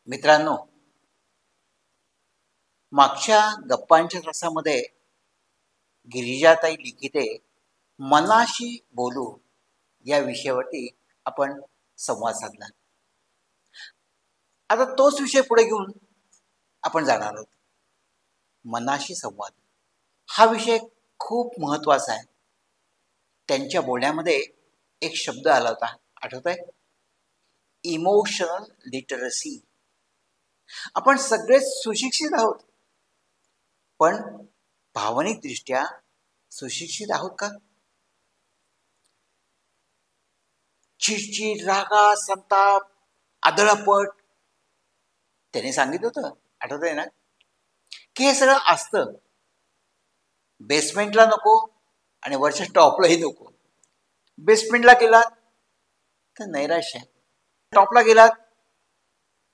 मित्रांनो, मागच्या गप्पांच्या तासामध्ये गिरिजाताई लिखिते मनाशी बोलू या विषयावरती आपण संवाद साधला. आता तोच विषय पुढे घेऊन आपण जाणार आहोत. मनाशी संवाद हा विषय खूप महत्त्वाचा आहे. त्यांच्या बोलण्यामध्ये एक शब्द आला होता, आठवत आहे? Emotional literacy. आपण सगळेच सुशिक्षित आहोत, पण भावनिकदृष्ट्या सुशिक्षित आहोत का? चिडचिड, रागा, संताप, आदळपट, त्याने सांगितलं होतं, आठवत आहे ना, की हे सगळं असतं. बेसमेंटला नको आणि वरच्या टॉपलाही नको. बेसमेंटला गेलात तर नैराश्य आहे, टॉपला गेलात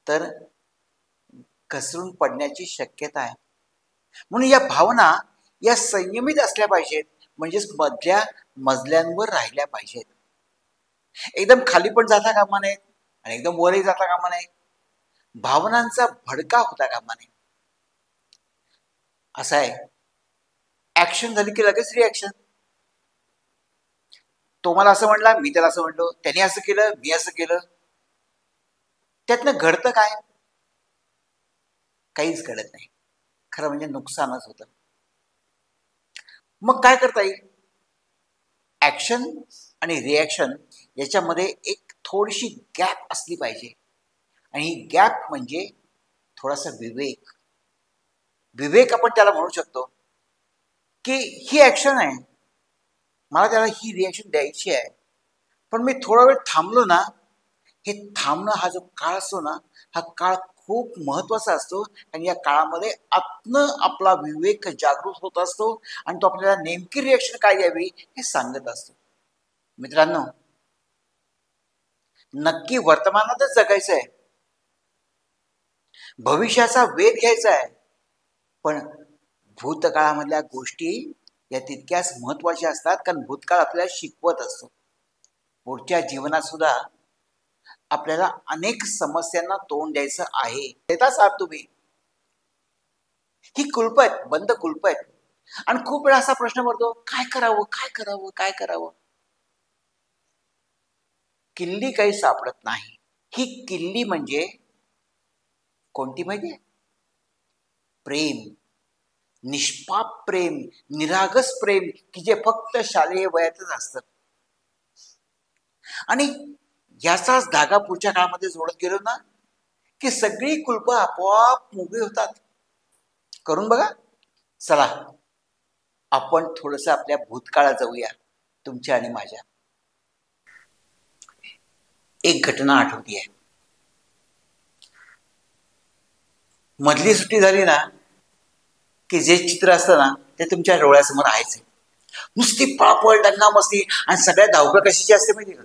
तर घसरून पडण्याची शक्यता आहे. म्हणून या भावना या संयमित असल्या पाहिजेत, म्हणजेच मधल्या मजल्यांवर राहिल्या पाहिजेत. एकदम खाली पण जाता कामा नयेत आणि एकदम वरही जाता कामा नये. भावनांचा भडका होता कामा नये. असं आहे, ऍक्शन झाली की लगेच रिॲक्शन. तो मला असं म्हणला, मी त्याला असं म्हणलो, त्याने असं केलं, मी असं केलं. त्यातनं घडतं काय? काहीच घडत नाही. खरं म्हणजे नुकसानच होतं. मग काय करता येईल? ऍक्शन आणि रिॲक्शन याच्यामध्ये एक थोडीशी गॅप असली पाहिजे. आणि ही गॅप म्हणजे थोडासा विवेक. विवेक आपण त्याला म्हणू शकतो की ही ऍक्शन आहे, मला त्याला ही रिॲक्शन द्यायची आहे, पण मी थोडा वेळ थांबलो ना, हे थांबणं हा जो काळ असतो ना, हा काळ खूप महत्वाचा असतो. आणि या काळामध्ये आतनं आपला विवेक जागृत होत असतो आणि तो आपल्याला नेमकी रिॲक्शन काय द्यावी हे सांगत असतो. मित्रांनो, नक्की वर्तमानातच जगायचं आहे, भविष्याचा वेध घ्यायचा आहे, पण भूतकाळामधल्या गोष्टी या तितक्याच महत्वाच्या असतात, कारण भूतकाळ आपल्याला शिकवत असतो. पुढच्या जीवनात सुद्धा आपल्याला अनेक समस्यांना तोंड द्यायचं आहे. देताच आहात तुम्ही. ही कुलप आहेत, बंद कुलप आहेत. आणि खूप वेळा असा प्रश्न पडतो, काय करावं, काय करावं, काय करावं. किल्ली काही सापडत नाही. ही किल्ली म्हणजे कोणती माहिती आहे? प्रेम, निष्पाप प्रेम, निरागस प्रेम, की जे फक्त शालेय वयातच असतं. आणि याचाच धागा पुढच्या काळामध्ये जोडत गेलो ना, की सगळी कुलप आपोआप मोकळी होतात. करून बघा. चला, आपण थोडंसं आपल्या भूतकाळात जाऊया, तुमच्या आणि माझ्या. एक घटना आठवती आहे. मधली सुट्टी झाली ना, की जे चित्र असतं ना, ते तुमच्या डोळ्यासमोर आहेच. नुसती पळापळ, दंगा मस्ती, आणि सगळ्या धावपळ कशाची असते माहिती का?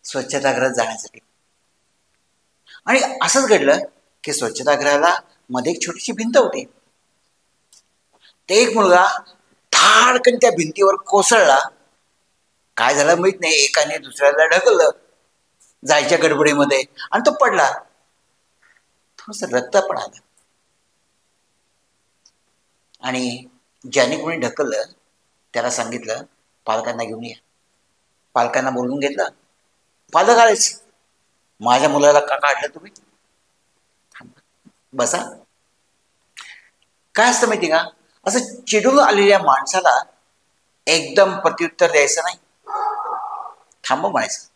स्वच्छतागृहात जाण्यासाठी. आणि असंच घडलं की स्वच्छतागृहाला मध्ये एक छोटीशी भिंत होती. ते एक मुलगा धाडकन त्या भिंतीवर कोसळला. काय झालं माहित नाही, एकाने दुसऱ्याला ढकललं जायच्या गडबडीमध्ये, आणि तो पडला. थोडस रक्त पण आलं. आणि ज्याने कोणी ढकललं त्याला सांगितलं, पालकांना घेऊन या. पालकांना बोलवून घेतलं. पालक आलेच. माझ्या मुलाला का काढलं तुम्ही? बसा. काय असतं माहिती का, असं चिडून आलेल्या माणसाला एकदम प्रत्युत्तर द्यायचं नाही, थांब म्हणायचं.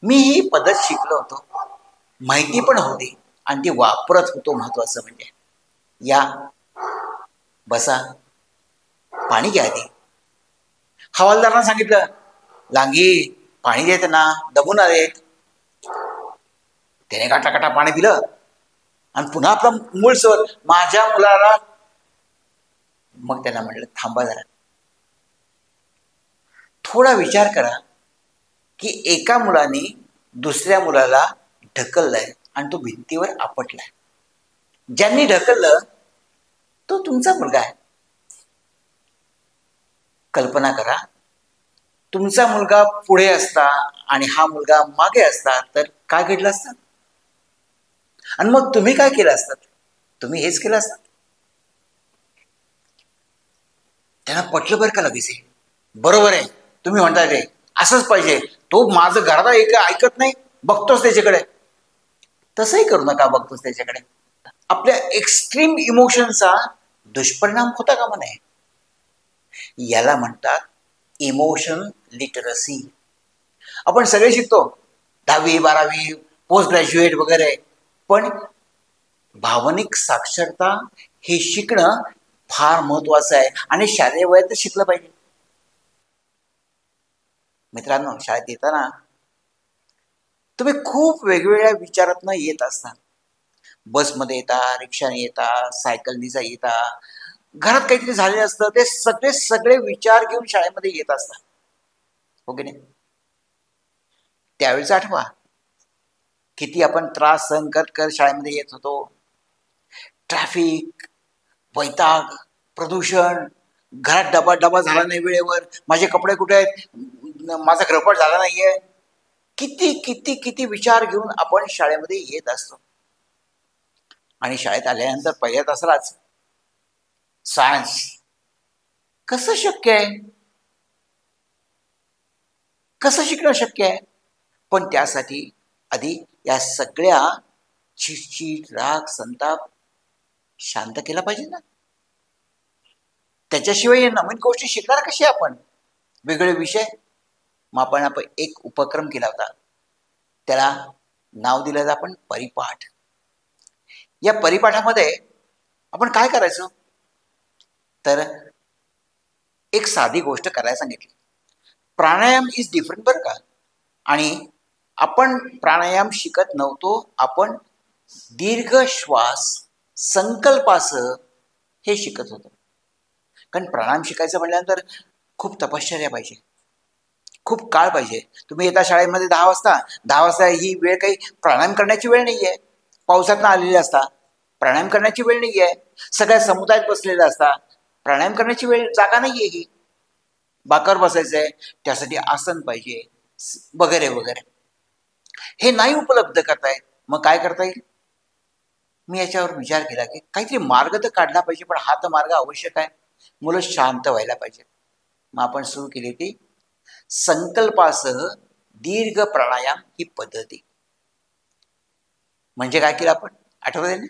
मी ही पद्धत शिकलो होतो, माहिती पण होती, आणि ती वापरत होतो. महत्वाचं म्हणजे, या, बसा, पाणी घ्या आधी. हवालदारांना सांगितलं, लांगी पाणी देत ना, दमून आलेत. त्याने काटाकाटा पाणी दिलं आणि पुन्हा आपला मूळ स्वर, माझ्या मुलाला. मग त्यांना म्हटलं, थांबा जरा, थोडा विचार करा की एका मुलाने दुसऱ्या मुलाला ढकललंय आणि तो भिंतीवर आपटलाय. ज्यांनी ढकललं तो तुमचा मुलगा आहे. कल्पना करा, तुमचा मुलगा पुढे असता आणि हा मुलगा मागे असता तर काय घडलं असतं? आणि मग तुम्ही काय केलं असतं? तुम्ही हेच केलं असतं. त्यांना पटलं बरं का लगेच. बरोबर आहे, तुम्ही म्हणताय ते असंच पाहिजे. तो माझं घरात ऐकत नाही, बघतोच त्याच्याकडे. तसंही करू नका, बघतोच त्याच्याकडे. आपल्या एक्स्ट्रीम इमोशनचा दुष्परिणाम होता कामा नये. याला म्हणतात इमोशन लिटरसी. आपण सगळे शिकतो 10वी 12वी पोस्ट ग्रॅज्युएट वगैरे, पण भावनिक साक्षरता हे शिकणं फार महत्वाचं आहे आणि शालेय वयातच शिकलं पाहिजे. मित्रांनो, शाळेत येताना तुम्ही खूप वेगवेगळ्या विचारातनं येत असता. बसमध्ये येता, रिक्षाने येता, सायकलनीचा येता, घरात काहीतरी झालेलं असतं, ते सगळे सगळे विचार घेऊन शाळेमध्ये येत असतात, हो की नाही? त्यावेळेस आठवा किती आपण त्रास सहन कर शाळेमध्ये येत होतो. ट्रॅफिक, वैताग, प्रदूषण, घरात डबा डबा झाला नाही वेळेवर, माझे कपडे कुठे आहेत, माझा गृहपाठ झाला नाहीये, किती किती किती विचार घेऊन आपण शाळेमध्ये येत असतो. आणि शाळेत आल्यानंतर पहिल्या तासालाच सायन्स कसं शक्य आहे? कसं शिकणं शक्य आहे? पण त्यासाठी आधी या सगळ्या चिडचिड, राग, संताप शांत केला पाहिजे ना. त्याच्याशिवाय या नवीन गोष्टी शिकणार कशी आपण? वेगळे विषय. मग आपण एक उपक्रम केला होता, त्याला नाव दिलं आपण परिपाठ. या परिपाठामध्ये आपण काय करायचं तर एक साधी गोष्ट करायला सांगितली. प्राणायाम इज डिफरंट बरं का. आणि आपण प्राणायाम शिकत नव्हतो, आपण दीर्घ श्वास संकल्पासह हे शिकत होतो. कारण प्राणायाम शिकायचं म्हटल्यानंतर खूप तपश्चर्या पाहिजे, खूप काळ पाहिजे. तुम्ही येता शाळेमध्ये 10 वाजता ही वेळ काही प्राणायाम करण्याची वेळ नाही आहे. पावसातनं आलेले असता, प्राणायाम करण्याची वेळ नाही आहे. सगळ्या समुदायात बसलेला असता, प्राणायाम करण्याची वेळ, जागा नाही आहे. ही बाकावर बसायचं आहे, त्यासाठी आसन पाहिजे वगैरे वगैरे. हे नाही उपलब्ध करतायत, मग काय करता येईल? मी याच्यावर विचार केला की काहीतरी मार्ग तर काढला पाहिजे, पण हा तर मार्ग आवश्यक आहे. मुलं शांत व्हायला पाहिजे. मग आपण सुरू केली ती संकल्पासह दीर्घ प्राणायाम ही पद्धती. म्हणजे काय केलं आपण, आठवतंय ना?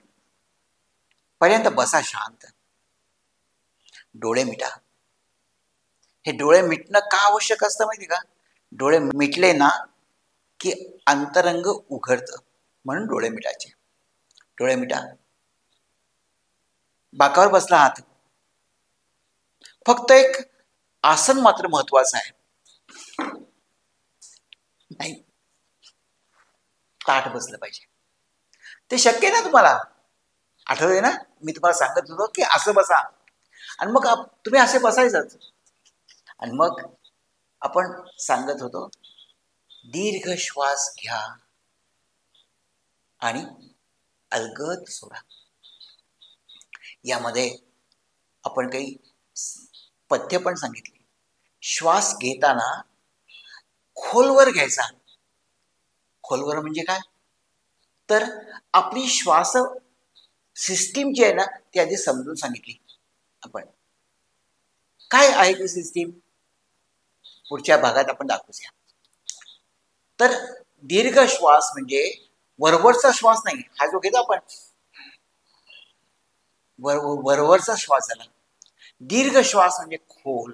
पर्यंत बसा शांत, डोळे मिटा. हे डोळे मिटणं का आवश्यक असतं माहिती का? डोळे मिटले ना की अंतरंग उघडतं, म्हणून डोळे मिटायचे. डोळे मिटा. बाकावर बसला आहात, फक्त एक आसन मात्र महत्वाचं आहे. नाही, ताठ बसलं पाहिजे. ते शक्य ना तुम्हाला? आठवतंय ना, मी तुम्हाला सांगत होतो की असं बसा, आणि मग तुम्ही असे बसायचंच. आणि मग आपण सांगत होतो दीर्घ श्वास घ्या आणि अलगद सोडा. यामध्ये आपण काही पथ्य पण सांगितली. श्वास घेताना खोलवर घ्यायचा. खोलवर म्हणजे काय तर आपली श्वास सिस्टीम जी आहे ना ती आधी समजून सांगितली आपण. काय आहे ती सिस्टीम पुढच्या भागात आपण दाखवूया. तर दीर्घ श्वास म्हणजे वरवरचा श्वास नाही, हा जो घेतो आपण वरवरचा श्वास झाला. दीर्घ श्वास म्हणजे खोल,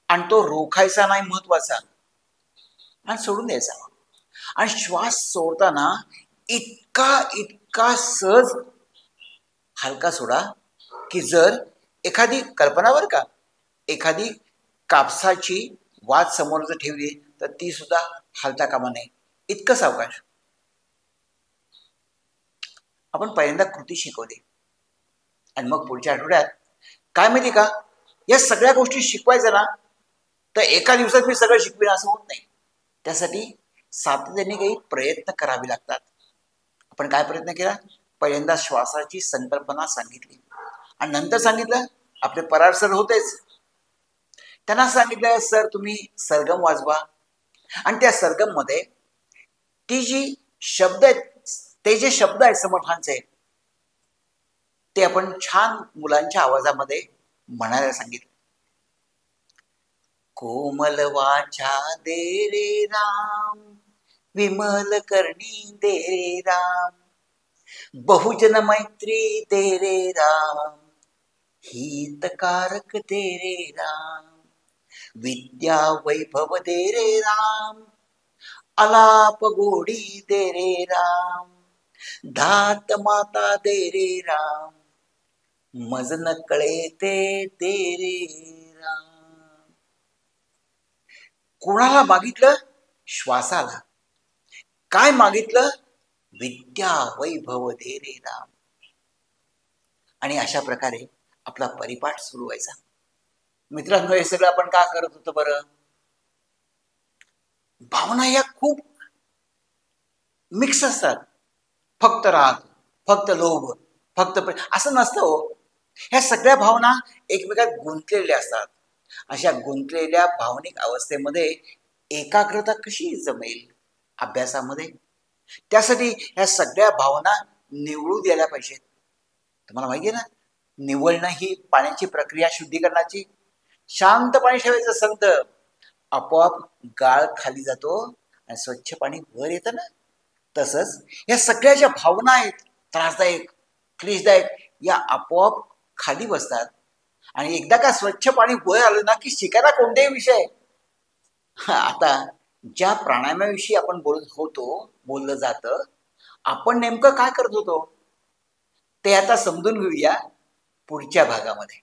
आणि तो रोखायचा नाही, महत्वाचा, आणि सोडून द्यायचा. आणि श्वास सोडताना इतका इतका सहज हलका सोडा की जर एखादी कल्पना बर का, एखादी कापसाची वात समोर जर ठेवली तर ती सुद्धा हलता कामा नये, इतकं सावकाश. आपण पहिल्यांदा कृती शिकवली, आणि मग पुढच्या आठवड्यात काय माहिती का, या सगळ्या गोष्टी शिकवायचं ना तर एका दिवसात मी सगळं शिकवीन असं होत नाही. त्यासाठी सातत्याने काही प्रयत्न करावे लागतात. आपण काय प्रयत्न केला? पहिल्यांदा श्वासाची संकल्पना सांगितली, आणि नंतर सांगितलं आपले परार सर होतेच त्यांना सांगितलं, सर तुम्ही सरगम वाजवा आणि त्या सरगम मध्ये ती जी शब्द आहेत, ते जे शब्द आहेत समर्थांचे, ते आपण छान मुलांच्या आवाजामध्ये म्हणायला सांगितलं. कोमल वाचा दे रे राम, विमल करणी दे रे राम, बहुजन मैत्री दे रे राम, हितकारक दे रे राम, विद्या वैभव दे रे राम, अलाप गोडी दे रे राम, धात माता दे रे राम, मज न कळे ते दे रे राम. कोणाला मागितलं? श्वासाला. काय मागितलं? विद्या वैभव दे रे राम. आणि अशा प्रकारे आपला परिपाठ सुरू व्हायचा. मित्रांनो, हे सगळं आपण का करत होतो बरं? भावना या खूप मिक्स असतात. फक्त राग, फक्त लोभ, फक्त असं नसतं हो. ह्या सगळ्या भावना एकमेकात गुंतलेल्या असतात. अशा गुंतलेल्या भावनिक अवस्थेमध्ये एकाग्रता कशी जमेल अभ्यासामध्ये? त्यासाठी ह्या सगळ्या भावना निवळू द्यायला पाहिजेत. तुम्हाला माहिती आहे ना, निवळणं ही पाण्याची प्रक्रिया शुद्धीकरणाची. शांत पाणी ठेवायचं संत, आपोआप गाळ खाली जातो आणि स्वच्छ पाणी वर येतं ना. तसंच या सगळ्या ज्या भावना आहेत, त्रासदायक, क्लेशदायक, या आपोआप खाली बसतात. आणि एकदा का स्वच्छ पाणी वर आलं ना की शिकायला कोणताही विषय. आता ज्या प्राणायामाविषयी आपण बोललं जातं, आपण नेमकं काय करत होतो ते आता समजून घेऊया पुढच्या भागामध्ये.